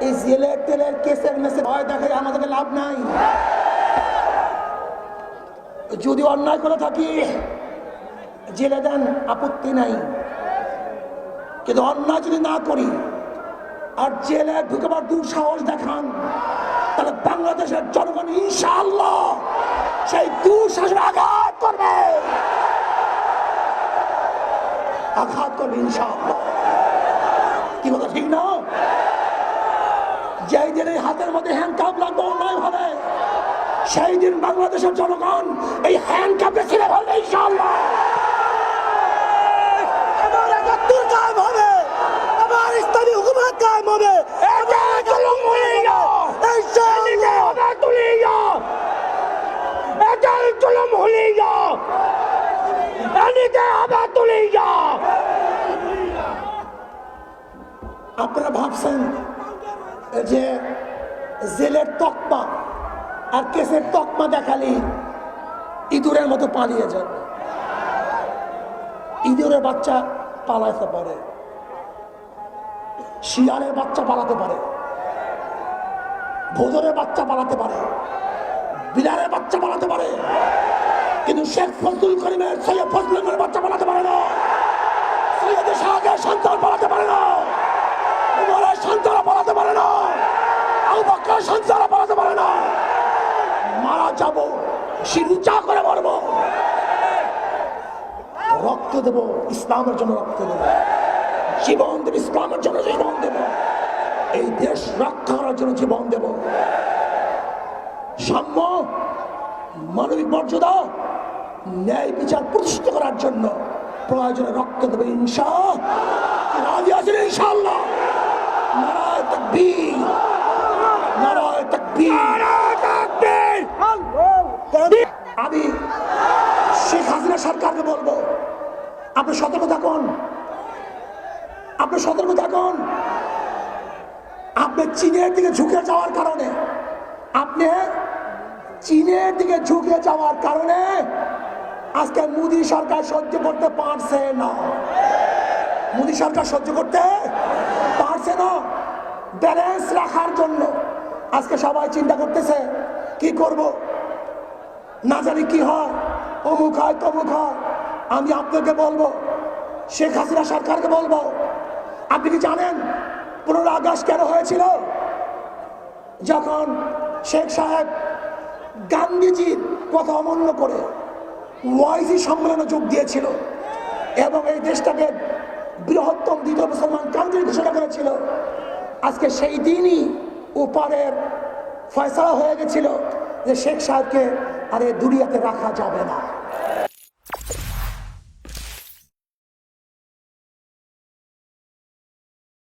এই জেলের তেলের কেসের মেসে ভয় দেখাই আমাদেরকে লাভ নাই। যদি অন্যায় করে থাকি জেলে দেন, আপত্তি নাই, কিন্তু অন্যায় যদি না করি আর জেলে ঢুকেবার দুঃসাহস দেখান, তাহলে বাংলাদেশের জনগণ ইনশাআল্লাহ সেই দুঃসাহসের আঘাত করবে, ইনশাআল্লাহ। কি কথা ঠিক না? যেই দিন এই হাতের মধ্যে হ্যান্ডকাপ লাগবে অন্যায় ভাবে, সেই দিন বাংলাদেশের জনগণ এই হ্যান্ডকাপে ছিঁড়ে ফেলবে ইনশাআল্লাহ। আবার ৭১ কায়েম হবে, আবার ইসলামী হুকুমত কায়েম হবে। আপনারা ভাবছেন যে জেলের তকমা আর কেসের তকমা দেখালি ইঁদুরের মতো পালিয়ে যাবে। ইঁদুরের বাচ্চা পালাতে পারে, শিয়ালের বাচ্চা পালাতে পারে, ভোজনের বাচ্চা পালাতে পারে, বিড়ালের বাচ্চা পালাতে পারে, কিন্তু শেখ ফজলুল করিমের সৈয়দ ফজলুলের বাচ্চা পালাতে পারে না, সৈয়দ শাহের সন্তান পালাতে পারে না, উমরের সন্তান পালাতে পারে না, আবু বকরের সন্তান পালাতে পারে না। মারা যাবো, শিরুচা করে মরবো, রক্ত দেব ইসলামের জন্য, রক্ত দেব, জীবন দেব ইসলামের জন্য, জীবন দেব, এই দেশ রক্ষা করার জন্য জীবন দেব। সাম্য, মানবিক মর্যাদা, ন্যায় বিচার প্রতিষ্ঠিত করার জন্য প্রয়োজনে রক্ত দেবে ইনশাআল্লাহ। নারায়ে তাকবীর, নারায়ে তাকবীর। আমি শেখ হাসিনা সরকারকে বলবো, আপনি সতর্ক থাকুন, আপনি সতর্ক থাকুন। আপনি চীনের দিকে ঝুঁকে যাওয়ার কারণে, আপনি চীনের দিকে ঝুঁকে যাওয়ার কারণে আজকে মোদী সরকার সহ্য করতে পারছে না। মোদী সরকার সহ্য করতে পারছে না। ব্যালেন্স রাখার জন্য আজকে সবাই চিন্তা করতেছে কি করব, না জানি কি হয়, অমুক হয় তমুক হয়। আমি আপনাকে বলবো, শেখ হাসিনা সরকারকে বলবো, আপনি কি জানেন 15 আগস্ট কেন হয়েছিল? যখন শেখ সাহেব গান্ধীজির কথা অমান্য করে ওয়াইসি সম্মেলনে যোগ দিয়েছিল এবং এই দেশটাকে বৃহত্তম দ্বিতীয় মুসলমান কান্ট্রি ঘোষণা করেছিল। আজকে সেই দিনই উপরের ফয়সালা হয়ে গেছিল যে শেখ সাহেবকে আর এই দুনিয়াতে রাখা যাবে না।